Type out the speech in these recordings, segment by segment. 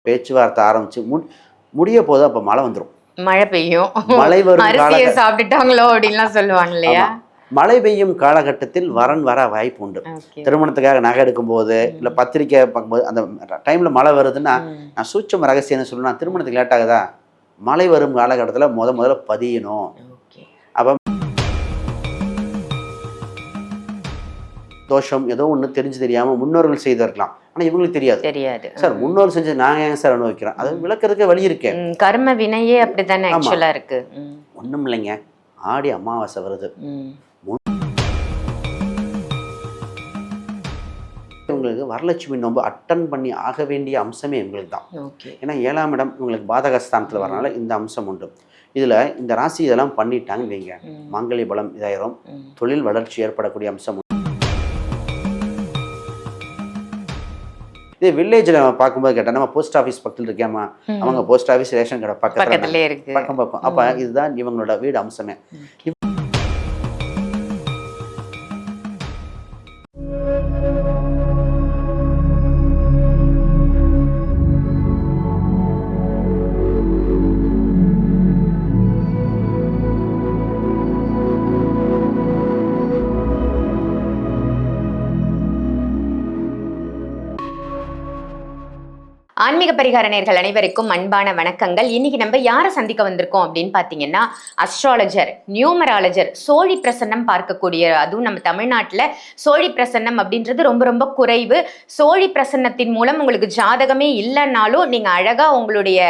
பேச்சுவார்த்தை ஆரம்பிச்சு முடிய போது அப்ப மழை வந்துடும். மழை பெய்யும். மழை வரும் அரிசியை சாப்பிட்டுட்டாங்களோ அப்படின்லாம் சொல்லுவாங்க இல்லையா? மழை பெய்யும் காலகட்டத்தில் வரன் வர வாய்ப்பு உண்டு. திருமணத்துக்காக நகை எடுக்கும் போது இல்ல பத்திரிக்கை பார்க்கும்போது அந்த டைம்ல மழை வருதுன்னா நான் சூட்சம ரகசியம்னு சொல்லணும். திருமணத்துக்கு லேட் ஆகுதா, மழை வரும் காலகட்டத்தில் முதல்ல பதியணும். அப்ப தோஷம் ஏதோ ஒன்று தெரிஞ்சு தெரியாம முன்னோர்கள் செய்து இருக்கலாம், ஆனா இவங்களுக்கு தெரியாது. சார் முன்னோர் செஞ்சு நாங்க ஏங்க சார் அனுபவிக்கிறோம், அது விளக்குறதுக்கு வழி இருக்கு. கர்ம வினையே அப்படித்தானே ஆக்சுவலா இருக்கு. ஒண்ணும் இல்லைங்க, ஆடி அமாவாசை வருது, இவங்களுக்கு வரலட்சுமி நோன்பு அட்டன் பண்ணி ஆக வேண்டிய அம்சமே இவங்களுக்கு தான். ஏன்னா 7ஆம் இடம் இவங்களுக்கு பாதகஸ்தானத்தில் வரனால இந்த அம்சம் உண்டு. இதுல இந்த ராசி இதெல்லாம் பண்ணிட்டாங்க வைங்க, மாங்கல்ய பலம் இதாயிரும், தொழில் வளர்ச்சி ஏற்படக்கூடிய அம்சம். இதே வில்லேஜில் பார்க்கும்போது கேட்டால் நம்ம போஸ்ட் ஆஃபீஸ் பக்கத்தில் இருக்கேம்மா, அவங்க போஸ்ட் ஆஃபீஸ் ரேஷன் கடை பக்கத்துல இருக்கு, பக்கம். அப்ப இதுதான் இவங்களோட வீடு அம்சமே. ஆன்மீக பரிகார நேயர்கள் அனைவருக்கும் அன்பான வணக்கங்கள். இன்னைக்கு நம்ம யாரை சந்திக்க வந்திருக்கோம் அப்படின்னு பாத்தீங்கன்னா, அஸ்ட்ராலஜர், நியூமராலஜர், சோழி பிரசன்னம் பார்க்கக்கூடிய, அதுவும் நம்ம தமிழ்நாட்டுல சோழி பிரசன்னம் அப்படின்றது ரொம்ப ரொம்ப குறைவு. சோழி பிரசன்னத்தின் மூலம் உங்களுக்கு ஜாதகமே இல்லைன்னாலும் நீங்க அழகா உங்களுடைய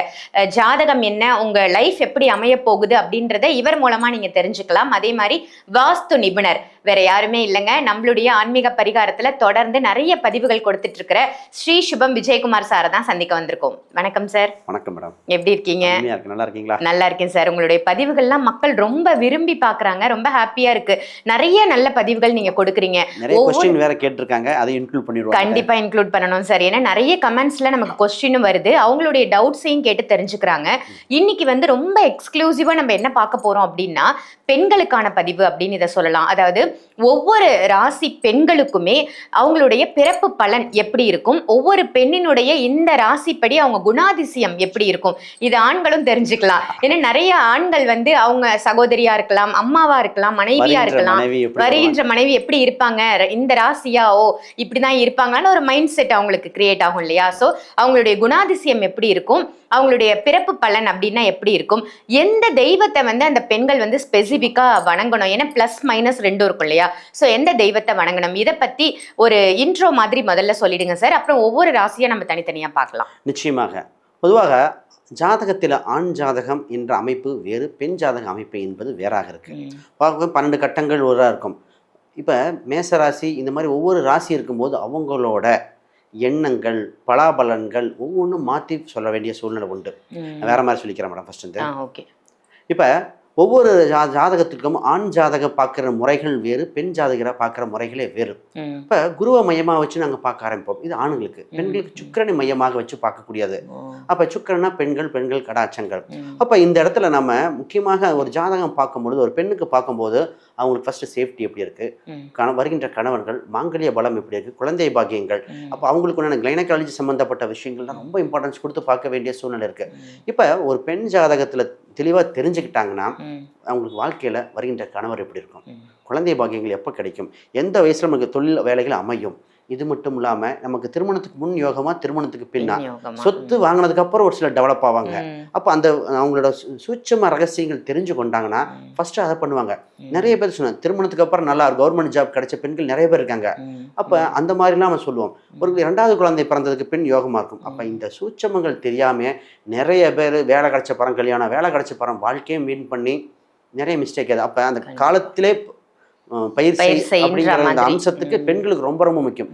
ஜாதகம் என்ன, உங்க லைஃப் எப்படி அமைய போகுது அப்படின்றத இவர் மூலமா நீங்க தெரிஞ்சுக்கலாம். அதே மாதிரி வாஸ்து நிபுணர் வேற யாருமே இல்லைங்க, நம்மளுடைய ஆன்மீக பரிகாரத்துல தொடர்ந்து நிறைய பதிவுகள் கொடுத்துட்டு இருக்கிற ஸ்ரீ சுபம் விஜயகுமார் சாரை தான் சந்திக்க வந்திருக்கோம். வணக்கம் சார். வணக்கம் மேடம், எப்படி இருக்கீங்க? நல்லா இருக்கீங்களா? நல்லா இருக்கேன் சார். உங்களுடைய பதிவுகள்லாம் மக்கள் ரொம்ப விரும்பி பாக்குறாங்க, ரொம்ப ஹாப்பியா இருக்கு. நிறைய நல்ல பதிவுகள் நீங்க கொடுக்குறீங்க. நிறைய क्वेश्चन வேற கேட்டிருக்காங்க, அதை இன்க்ளூட் பண்ணிடுவோம். கண்டிப்பா இன்க்ளூட் பண்ணணும் சார். ஏன்னா நிறைய கமெண்ட்ஸ்ல நமக்கு क्वेश्चनும் வருது, அவங்களுடைய டவுட்ஸையும் கேட்டு தெரிஞ்சுக்கிறாங்க. இன்னைக்கு வந்து ரொம்ப எக்ஸ்க்ளூசிவா நம்ம என்ன பார்க்க போறோம் அப்படின்னா, பெண்களுக்கான பதிவு அப்படின்னு இதை சொல்லலாம். அதாவது ஒவ்வொரு ராசி பெண்களுக்குமே அவங்களுடைய பிறப்பு பலன் எப்படி இருக்கும், ஒவ்வொரு பெண்ணினுடைய இந்த ராசிப்படி அவங்க குணாதிசயம் எப்படி இருக்கும், இது ஆண்களும் தெரிஞ்சுக்கலாம். ஏன்னா நிறைய ஆண்கள் வந்து அவங்க சகோதரியா இருக்கலாம், அம்மாவா இருக்கலாம், மனைவியா இருக்கலாம், வருகின்ற மனைவி எப்படி இருப்பாங்க, இந்த ராசியா ஓ இப்படிதான் இருப்பாங்கன்னு ஒரு மைண்ட் செட் அவங்களுக்கு கிரியேட் ஆகும் இல்லையா? ஸோ அவங்களுடைய குணாதிசயம் எப்படி இருக்கும், அவங்களுடைய பிறப்பு பலன் அப்படின்னா எப்படி இருக்கும், எந்த தெய்வத்தை வந்து அந்த பெண்கள் வந்து ஸ்பெசிபிக்கா வணங்கணும், ஏன்னா பிளஸ் மைனஸ் ரெண்டும் இருக்கும் இல்லையா? ஸோ எந்த தெய்வத்தை வணங்கணும், இதை பத்தி ஒரு இன்ட்ரோ மாதிரி முதல்ல சொல்லிடுங்க சார். அப்புறம் ஒவ்வொரு ராசியா நம்ம தனித்தனியா பார்க்கலாம். நிச்சயமாக. பொதுவாக ஜாதகத்தில் ஆண் ஜாதகம் என்ற அமைப்பு வேறு, பெண் ஜாதக அமைப்பு என்பது வேறாக இருக்கு. 12 கட்டங்கள் ஒரா இருக்கும். இப்போ மேசராசி இந்த மாதிரி ஒவ்வொரு ராசி இருக்கும்போது அவங்களோட எண்ணங்கள் பலாபலன்கள் ஒவ்வொன்றும் மாற்றி சொல்ல வேண்டிய சூழ்நிலை உண்டு. வேற மாதிரி சொல்லிக்கிறேன் மேடம். ஃபர்ஸ்ட் இப்போ ஒவ்வொரு ஜாதகத்திற்கும் ஆண் ஜாதக பார்க்குற முறைகள் வேறு, பெண் ஜாதகரை பார்க்குற முறைகளே வேறு. இப்போ குருவை மையமாக வச்சு நாங்கள் பார்க்க ஆரம்பிப்போம். இது ஆண்களுக்கு. பெண்களுக்கு சுக்கிரனை மையமாக வச்சு பார்க்கக்கூடியது. அப்போ சுக்கிரனா பெண்கள், பெண்கள் கடாச்சங்கள். அப்போ இந்த இடத்துல நம்ம முக்கியமாக ஒரு ஜாதகம் பார்க்கும்பொழுது, ஒரு பெண்ணுக்கு பார்க்கும்போது அவங்களுக்கு ஃபர்ஸ்ட் சேஃப்டி எப்படி இருக்கு, வருகின்ற கணவன்கள், மாங்கல்ய பலம் எப்படி இருக்கு, குழந்தை பாக்கியங்கள், அப்போ அவங்களுக்கு உண்டான கைனகாலஜி சம்பந்தப்பட்ட விஷயங்கள்லாம் ரொம்ப இம்பார்ட்டன்ஸ் கொடுத்து பார்க்க வேண்டிய சூழ்நிலை இருக்கு. இப்போ ஒரு பெண் ஜாதகத்தில் தெளிவாக தெரிஞ்சுக்கிட்டாங்கன்னா அவங்களுக்கு வாழ்க்கையில் வருகின்ற கணவர் எப்படி இருக்கும், குழந்தை பாக்கியங்கள் எப்போ கிடைக்கும், எந்த வயசுல நமக்கு தொழில் வேலைகள் அமையும், இது மட்டும் இல்லாம நமக்கு திருமணத்துக்கு முன் யோகமா, திருமணத்துக்கு பின்னா, சொத்து வாங்கினதுக்கு அப்புறம் ஒரு சில டெவலப் ஆவாங்க. அப்போ அந்த அவங்களோட சூட்சம ரகசியங்கள் தெரிஞ்சு கொண்டாங்கன்னா ஃபர்ஸ்ட் அதை பண்ணுவாங்க. நிறைய பேர் சொன்னாங்க திருமணத்துக்கு அப்புறம் நல்லா கவர்மெண்ட் ஜாப் கிடைச்ச பெண்கள் நிறைய பேர் இருக்காங்க. அப்போ அந்த மாதிரிலாம் நம்ம சொல்லுவோம். ஒரு 2வது குழந்தை பிறந்ததுக்கு பின் யோகமா இருக்கும். அப்போ இந்த சூட்சமங்கள் தெரியாம நிறைய பேர் வேலை கிடைச்ச பரம் கல்யாணம், வேலை கிடைச்ச பரம் வாழ்க்கையை மீன் பண்ணி நிறைய மிஸ்டேக் ஆகுது. அப்போ அந்த காலத்திலே பயிற்சி அப்படிங்கிற அந்த அம்சத்துக்கு பெண்களுக்கு ரொம்ப ரொம்ப முக்கியம்.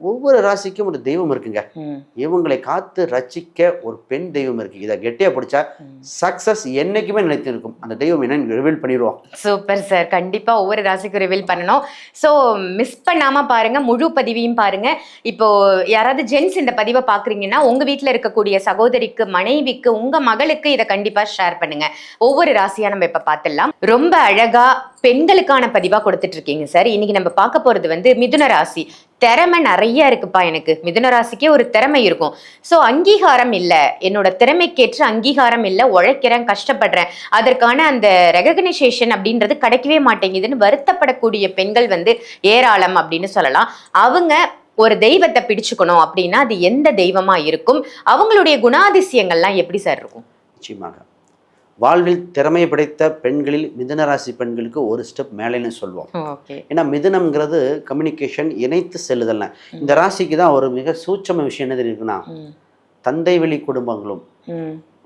ஒவ்வொரு ராசிக்கும் ஒரு தெய்வம் இருக்குங்க, இவங்களை காத்து ரட்சிக்க ஒரு பெண் தெய்வம் இருக்கு. இதை கெட்டியா பிடிச்சா சக்சஸ் என்னைக்குமே நிலைத்து இருக்கும். அந்த தெய்வம் என்னன்னு ரிவீல் பண்ணிடுவோம். சூப்பர் சார், கண்டிப்பா ஒவ்வொரு ராசிக்கும் ரிவீல் பண்ணணும். ஸோ மிஸ் பண்ணாம பாருங்க, முழு பதிவையும் பாருங்க. இப்போ யாராவது ஜென்ஸ் இந்த பதிவை பாக்குறீங்கன்னா உங்க வீட்டுல இருக்கக்கூடிய சகோதரிக்கு, மனைவிக்கு, உங்க மகளுக்கு இதை கண்டிப்பா ஷேர் பண்ணுங்க. ஒவ்வொரு ராசியா நம்ம இப்ப பார்த்துடலாம். ரொம்ப அழகா பெண்களுக்கான பதிவா கொடுத்துட்டு இருக்கீங்க சார். இன்னைக்கு நம்ம பார்க்க போறது வந்து மிதுன ராசி. திறமை நிறைய இருக்குப்பா, எனக்கு மிதுன ராசிக்கே ஒரு திறமை இருக்கும். ஸோ அங்கீகாரம் இல்லை, என்னோட திறமைக்கேற்ற அங்கீகாரம் இல்லை, உழைக்கிறேன், கஷ்டப்படுறேன், அதற்கான அந்த ரெகக்னைசேஷன் அப்படின்றது கிடைக்கவே மாட்டேங்குதுன்னு வருத்தப்படக்கூடிய பெண்கள் வந்து ஏராளம் அப்படின்னு சொல்லலாம். அவங்க ஒரு தெய்வத்தை பிடிச்சுக்கணும் அப்படின்னா அது எந்த தெய்வமா இருக்கும்? அவங்களுடைய குணாதிசயங்கள்லாம் எப்படி சார் இருக்கும்? நிச்சயமாக வாழ்வில் திறமை படைத்த பெண்களில் மிதுன ராசி பெண்களுக்கு ஒரு ஸ்டெப் மேலேன்னு சொல்லுவோம். ஏன்னா மிதுனம்ங்கிறது கம்யூனிகேஷன், இணைத்து செல்லுதல்ல. இந்த ராசிக்கு தான் ஒரு மிக சூட்சம விஷயம் என்ன இருக்குன்னா, தந்தை வழி குடும்பங்களும்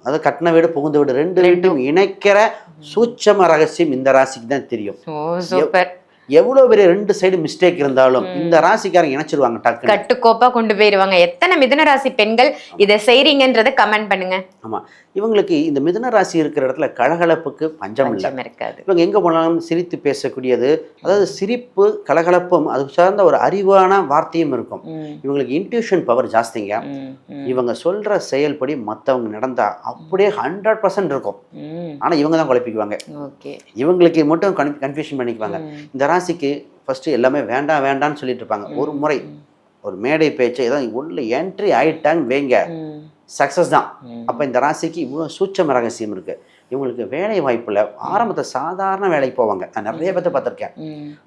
அது கட்டின வீடு புகுந்த வீடு ரெண்டும் இணைக்கிற சூட்சம ரகசியம் இந்த ராசிக்கு தான் தெரியும். எவ்வளவு பெரிய ரெண்டு சைடு மிஸ்டேக் இருந்தாலும் இந்த ராசிக்காரங்க இணைச்சிருவாங்க, டக்கு கட்டுக்கோப்பா கொண்டு போயிருவாங்க. எத்தனை மிதுன ராசி பெண்கள் இதை செய்றீங்கன்றத கமெண்ட் பண்ணுங்க. ஆமா, இவங்களுக்கு இந்த மிதுன ராசி இருக்கிற இடத்துல கலகலப்புக்கு பஞ்சம் இருக்காது. இவங்க எங்க போனாலும் சிரித்து பேசக்கூடியது, அதாவது சிரிப்பு கலகலப்பும் அது சார்ந்த ஒரு அறிவான வார்த்தையும் இருக்கும். இவங்களுக்கு இன்ட்யூஷன் பவர் ஜாஸ்திங்க. இவங்க சொல்ற செயல்படி மற்றவங்க நடந்தா அப்படியே 100% இருக்கும். ஆனா இவங்க தான் குழப்பிக்குவாங்க. இவங்களுக்கு மட்டும் கன்ஃபியூஷன் பண்ணிக்குவாங்க. இந்த ராசிக்கு ஃபர்ஸ்ட் எல்லாமே வேண்டாம் வேண்டாம்னு சொல்லிட்டு இருப்பாங்க. ஒரு முறை ஒரு மேடை பேச்சு ஏதாவது உள்ள என்ட்ரி ஆயிட்டாங்க வைங்க, சக்ஸஸ் தான். அப்போ இந்த ராசிக்கு இவ்வளோ சூட்சம ரகசியம் இருக்கு. இவங்களுக்கு வேலை வாய்ப்புல ஆரம்பத்தை சாதாரண வேலைக்கு போவாங்க. நான் நிறைய பேர்த்த பார்த்துருக்கேன்.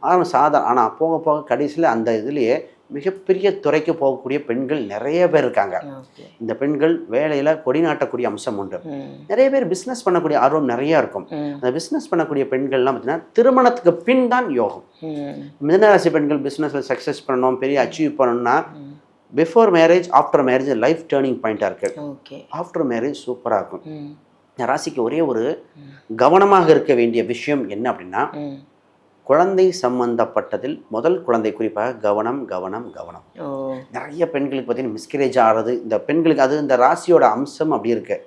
ஆரம்பம் சாதாரண, ஆனால் போக போக கடைசியில் அந்த இதுலேயே மிகப்பெரிய துறைக்கு போகக்கூடிய பெண்கள் நிறைய பேர் இருக்காங்க. இந்த பெண்கள் வேலையில் கொடிநாட்டக்கூடிய அம்சம் உண்டு. நிறைய பேர் பிஸ்னஸ் பண்ணக்கூடிய ஆர்வம் நிறையா இருக்கும். அந்த பிஸ்னஸ் பண்ணக்கூடிய பெண்கள்லாம் பார்த்தீங்கன்னா திருமணத்துக்கு பின் தான் யோகம். மிதுனராசி பெண்கள் பிஸ்னஸில் சக்ஸஸ் பண்ணணும், பெரிய அச்சீவ் பண்ணணும்னா before marriage after marriage life turning பாயிண்டாக இருக்குது. ஆஃப்டர் மேரேஜ் சூப்பராக இருக்கும். இந்த ராசிக்கு ஒரே ஒரு கவனமாக இருக்க வேண்டிய விஷயம் என்ன அப்படின்னா, குழந்தை சம்பந்தப்பட்டதில் முதல் குழந்தை குறிப்பாக கவனம் கவனம் கவனம். நிறைய பெண்களுக்கு பார்த்தீங்கன்னா மிஸ்கரேஜ் ஆகிறது. இந்த பெண்களுக்கு அது இந்த ராசியோட அம்சம் அப்படி இருக்கு.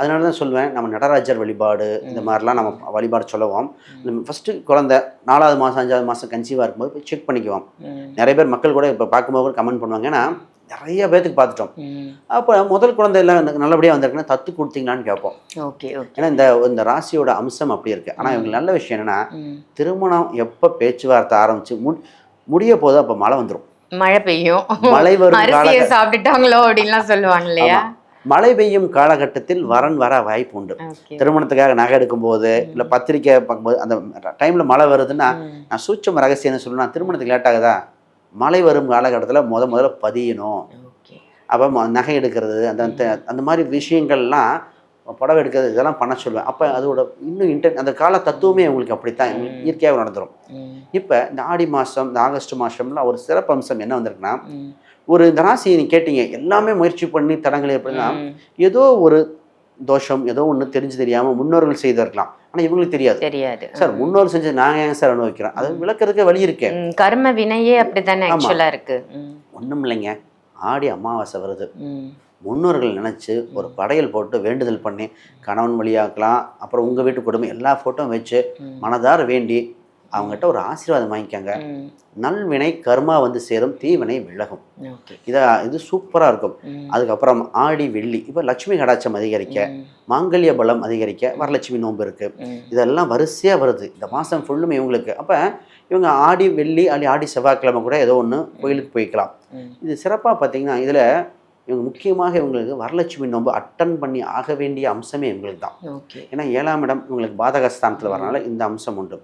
அதனால தான் சொல்லுவேன், நம்ம நடராஜர் வழிபாடு இந்த மாதிரிலாம் நம்ம வழிபாடு சொல்லுவோம். ஃபஸ்ட்டு குழந்தை 4வது மாதம் 5வது மாதம் கன்சீவாக இருக்கும்போது போய் செக் பண்ணிக்குவோம். நிறைய பேர் மக்கள் கூட இப்போ பார்க்கும்போது கூட கமெண்ட் பண்ணுவாங்க. ஏன்னா நிறைய பேர்த்துக்கு பார்த்துட்டோம். அப்போ முதல் குழந்தை எல்லாம் நல்லபடியாக வந்திருக்குன்னா தத்து கொடுத்தீங்களான்னு கேட்போம். ஏன்னா இந்த ராசியோட அம்சம் அப்படி இருக்கு. ஆனால் இவங்களுக்கு நல்ல விஷயம் என்னன்னா, திருமணம் எப்போ பேச்சுவார்த்தை ஆரம்பிச்சு முடிய போதும் அப்போ மழை வந்துடும், மழை பெய்யும், மழை வரும், சாப்பிட்டுட்டாங்களோ அப்படின்லாம் சொல்லுவாங்க இல்லையா. மழை பெய்யும் காலகட்டத்தில் வரன் வர வாய்ப்பு உண்டு. திருமணத்துக்காக நகை எடுக்கும் போது இல்லை பத்திரிக்கை பார்க்கும்போது அந்த டைம்ல மழை வருதுன்னா, நான் சூட்சம ரகசியம்னு சொல்லணும்னா திருமணத்துக்கு லேட் ஆகுதா, மழை வரும் காலகட்டத்தில் முதல்ல பதியணும். அப்போ நகை எடுக்கிறது அந்த மாதிரி விஷயங்கள்லாம், புடவை எடுக்கிறது, இதெல்லாம் பண்ண சொல்லுவேன். அப்போ அதோட இன்னும் அந்த கால தத்துவமே உங்களுக்கு அப்படித்தான் இயற்கையாக நடந்துடும். இப்போ இந்த ஆடி மாதம் இந்த ஆகஸ்ட் மாதம்லாம் ஒரு சிறப்பு அம்சம் என்ன வந்திருக்குன்னா, இந்த ராசியை நீ கேட்டீங்க எல்லாமே முயற்சி பண்ணி தடங்கள் ஏற்படுதுன்னா ஏதோ ஒரு தோஷம் ஏதோ ஒன்று தெரிஞ்சு தெரியாமல் முன்னோர்கள் செய்திருக்கலாம். ஆனால் இவங்களுக்கு தெரியாது. சார் முன்னோர்கள் செஞ்சு நாங்கள் ஏன் சார் அனுபவிக்கிறோம், அது விளக்கிறதுக்கு வழி இருக்கு. கர்ம வினையே அப்படித்தானே இருக்கு. ஒன்றும் இல்லைங்க, ஆடி அமாவாசை வருது, முன்னோர்கள் நினச்சி ஒரு படையல் போட்டு வேண்டுதல் பண்ணி கணவன் வழியாக்கலாம், அப்புறம் உங்கள் வீட்டு குடும்பம் எல்லா ஃபோட்டோவும் வச்சு மனதார வேண்டி அவங்ககிட்ட ஒரு ஆசீர்வாதம் வாங்கிக்காங்க. நல்வினை கர்மா வந்து சேரும், தீவினை விலகும். இது சூப்பராக இருக்கும். அதுக்கப்புறம் ஆடி வெள்ளி, இப்போ லட்சுமி கடாட்சம் அதிகரிக்க, மாங்கல்ய பலம் அதிகரிக்க வரலட்சுமி நோன்பு இருக்கு. இதெல்லாம் வரிசையாக வருது இந்த மாதம் ஃபுல்லுமே இவங்களுக்கு. அப்போ இவங்க ஆடி வெள்ளி ஆடி செவ்வாய்க்கிழமை கூட ஏதோ ஒன்று கோயிலுக்கு போய்க்கலாம். இது சிறப்பாக பார்த்தீங்கன்னா இதில் இவங்க முக்கியமாக இவங்களுக்கு வரலட்சுமி நோன்பு அட்டன் பண்ணி ஆக வேண்டிய அம்சமே இவங்களுக்கு தான். ஏன்னா 7ஆம் இடம் இவங்களுக்கு பாதகஸ்தானத்தில் வரனால இந்த அம்சம் உண்டு.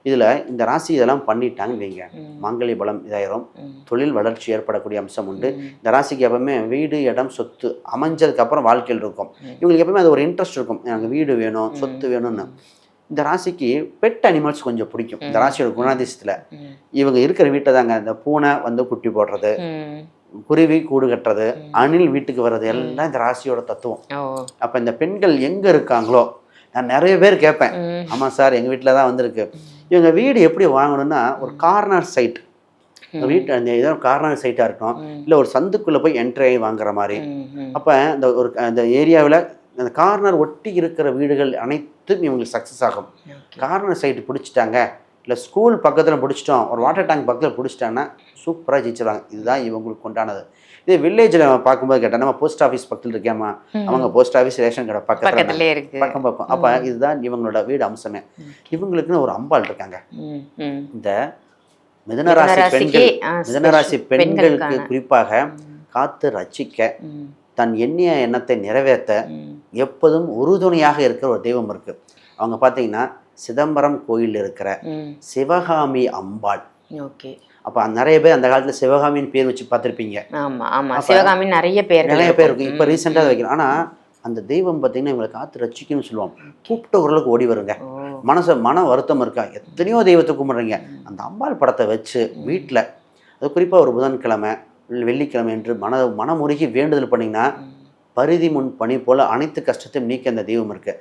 இதில் இந்த ராசி இதெல்லாம் பண்ணிட்டாங்கன்னு வைங்க, மாங்கல்ய பலம் இதாயிரும், தொழில் வளர்ச்சி ஏற்படக்கூடிய அம்சம் உண்டு. இந்த ராசிக்கு எப்பவுமே வீடு இடம் சொத்து அமைஞ்சதுக்கப்புறம் வாழ்க்கையில் இருக்கும். இவங்களுக்கு எப்பவுமே அது ஒரு இன்ட்ரெஸ்ட் இருக்கும், எனக்கு வீடு வேணும் சொத்து வேணும்னு. இந்த ராசிக்கு பெட் அனிமல்ஸ் கொஞ்சம் பிடிக்கும். இந்த ராசியோட குணாதிசயத்தில் இவங்க இருக்கிற வீட்டை தாங்க இந்த பூனை வந்து குட்டி போடுறது, குருவி கூடு கட்டுறது, அணில் வீட்டுக்கு வர்றது எல்லாம் இந்த ராசியோட தத்துவம். அப்போ இந்த பெண்கள் எங்கே இருக்காங்களோ, நான் நிறைய பேர் கேட்பேன், ஆமாம் சார் எங்கள் வீட்டில் தான் வந்திருக்கு. இவங்க வீடு எப்படி வாங்கணும்னா ஒரு கார்னர் சைட், வீட்டு அந்த ஏதோ கார்னர் சைட்டாக இருக்கணும், இல்லை ஒரு சந்துக்குள்ளே போய் என்ட்ரி ஆகி வாங்குற மாதிரி. அப்போ அந்த ஏரியாவில் அந்த கார்னர் ஒட்டி இருக்கிற வீடுகள் அனைத்தும் இவங்களுக்கு சக்ஸஸ் ஆகும். கார்னர் சைட்டு பிடிச்சிட்டாங்க, இல்லை ஸ்கூல் பக்கத்தில் பிடிச்சிட்டோம், ஒரு வாட்டர் டேங்க் பக்கத்தில் பிடிச்சிட்டாங்கன்னா சூப்பராக ஜெயிச்சிருவாங்க. இதுதான் இவங்களுக்கு கொண்டானது. இதே வில்லேஜில் நம்ம பார்க்கும்போது கேட்டால் நம்ம போஸ்ட் ஆஃபீஸ் பக்கத்தில் இருக்கேம்மா, அவங்க போஸ்ட் ஆஃபீஸ் ரேஷன் கடை பக்கம். அப்போ இதுதான் இவங்களோட வீடு அம்சமே. இவங்களுக்குன்னு ஒரு அம்பாள் இருக்காங்க. இந்த மிதுனராசி மிதுனராசிக்கு, பெண்கள், மிதுனராசி பெண்களுக்கு பெண்களுக்கான. குறிப்பாக காத்து ரட்சிக்க, ம், தன் எண்ணிய எண்ணத்தை நிறைவேற்ற ம், எப்போதும் உறுதுணையாக இருக்கிற ஒரு தெய்வம் இருக்கு. அவங்க பார்த்தீங்கன்னா சிதம்பரம் கோயில் இருக்கிற ம். சிவகாமி அம்பாள். ஓகே. அப்போ நிறைய பேர் அந்த காலத்தில் சிவகாமின்னு பேர் வச்சு பார்த்துருப்பீங்க. ஆமா ஆமா, அப்ப சிவகாமி நிறைய பேர் நிறைய பேர் இருக்கு. இப்போ ரீசெண்டாக அதை வைக்கிறோம். ஆனால் அந்த தெய்வம் பார்த்தீங்கன்னா இவங்களை காத்து ரட்சிக்கணும்னு சொல்லுவாங்க. கூப்பிட்ட ஓரளவுக்கு ஓடி வருங்க. மன வருத்தம் இருக்கா, எத்தனையோ தெய்வத்தை கும்பிட்றீங்க, அந்த அம்பாள் படத்தை வச்சு வீட்டில், அது குறிப்பாக ஒரு புதன்கிழமை வெள்ளிக்கிழமை என்று மனமுருகி வேண்டுதல் பண்ணிங்கன்னா பரிதி முன் பணி போல் அனைத்து கஷ்டத்தையும் நீக்க அந்த தெய்வம் இருக்கு.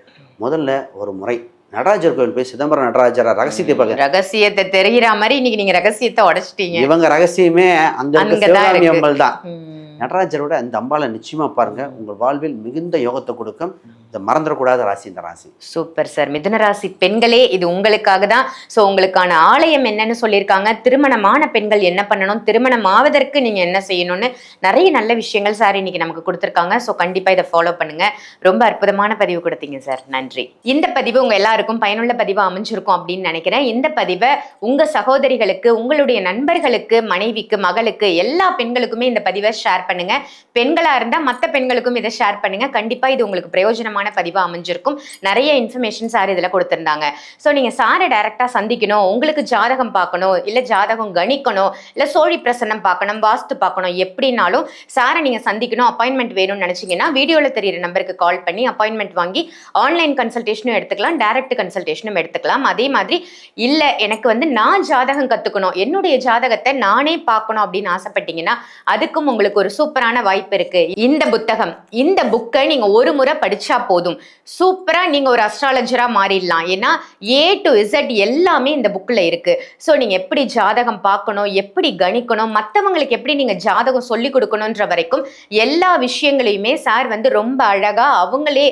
முதல்ல ஒரு முறை நடராஜர் கோயில் போய் சிதம்பரம் நடராஜர் ரகசியத்தை பார்க்க, ரகசியத்தை தெரிகிற மாதிரி இன்னைக்கு நீங்க ரகசியத்தை உடைச்சிட்டீங்க. இவங்க ரகசியமே அங்க இருக்க அங்கதான் சிவகாமி இருக்கு. அம்பாள் தான். ம். நடராஜரோட அந்த அம்பாளை நிச்சயமா பாருங்க, உங்கள் வாழ்வில் மிகுந்த யோகத்தை கொடுக்கும். இதை மறந்துடக்கூடாத ராசி இந்த ராசி. Super sir. மிதுன ராசி பெண்களே, இது உங்களுக்காக தான். ஸோ உங்களுக்கான ஆலயம் என்னன்னு சொல்லியிருக்காங்க, திருமணமான பெண்கள் என்ன பண்ணணும், திருமணம் ஆவதற்கு நீங்க என்ன செய்யணும்னு நிறைய நல்ல விஷயங்கள் சார் இன்னைக்கு நமக்கு கொடுத்துருக்காங்க. ஸோ கண்டிப்பா இதை ஃபாலோ பண்ணுங்க. ரொம்ப அற்புதமான பதிவு கொடுத்தீங்க சார், நன்றி. இந்த பதிவு உங்க எல்லாருக்கும் பயனுள்ள பதிவா அமைஞ்சிருக்கும் அப்படின்னு நினைக்கிறேன். இந்த பதிவை உங்க சகோதரிகளுக்கு, உங்களுடைய நண்பர்களுக்கு, மனைவிக்கு, மகளுக்கு, எல்லா பெண்களுக்குமே இந்த பதிவை ஷேர் பண்ணுங்க. பெண்களா இருந்தா மற்ற பெண்களுக்கும் இதை ஷேர் பண்ணுங்க. கண்டிப்பா இது உங்களுக்கு பிரயோஜனமான பதிவா அமைஞ்சிருக்கும். நிறைய இன்ஃபர்மேஷன் சார் இதுல கொடுத்திருந்தாங்க. ஸோ நீங்க சாரை டைரக்டா சந்திக்கணும், உங்களுக்கு ஜாதகம் பார்க்கணும், இல்ல ஜாதகம் கணிக்கணும், இல்ல சோழி பிரசன்னம் பார்க்கணும், வாஸ்து பார்க்கணும், எப்படினாலும் சாரை நீங்க சந்திக்கணும், அப்பாயின்மெண்ட் வேணும்னு நினைச்சீங்கன்னா வீடியோல தெரியுற நம்பருக்கு கால் பண்ணி அப்பாயின்மெண்ட் வாங்கி ஆன்லைன் கன்சல்டேஷனும் எடுத்துக்கலாம், டைரக்ட் கன்சல்டேஷனும் எடுத்துக்கலாம். அதே மாதிரி இல்ல எனக்கு நான் ஜாதகம் கத்துக்கணும், என்னுடைய ஜாதகத்தை நானே பார்க்கணும் அப்படின்னு ஆசைப்பட்டீங்கன்னா அதுக்கும் உங்களுக்கு ஒரு சூப்பரான வாய்ப்பு இருக்கு. இந்த புத்தகம், இந்த புக்கை நீங்க ஒரு முறை படிச்சா போதும், சூப்பரா நீங்க ஒரு அஸ்ட்ராலஜரா மாறிடலாம். ஏன்னா A to Z எல்லாமே இந்த புக்ல இருக்கு. ஸோ நீங்க எப்படி ஜாதகம் பார்க்கணும், எப்படி கணிக்கணும், மற்றவங்களுக்கு எப்படி நீங்க ஜாதகம் சொல்லி கொடுக்கணும்ன்ற வரைக்கும் எல்லா விஷயங்களையுமே சார் ரொம்ப அழகா அவங்களே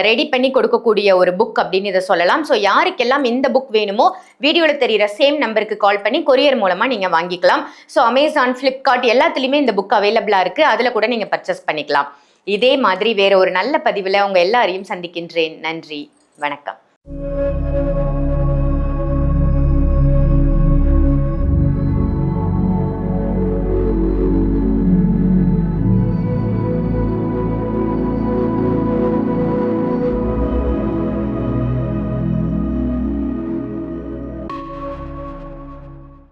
ரெடி பண்ணி கொடுக்கக்கூடிய ஒரு புக் அப்படின்னு இதை சொல்லலாம். ஸோ யாருக்கெல்லாம் இந்த புக் வேணுமோ வீடியோல தெரியுற சேம் நம்பருக்கு கால் பண்ணி கொரியர் மூலமா நீங்க வாங்கிக்கலாம். ஸோ அமேசான், பிளிப்கார்ட் எல்லாத்துலயுமே இந்த புக் அவைலபிளா இருக்கு. அதுல கூட நீங்க பர்ச்சேஸ் பண்ணிக்கலாம். இதே மாதிரி வேற ஒரு நல்ல பதிவுல உங்க எல்லாரையும் சந்திக்கின்றேன். நன்றி, வணக்கம்.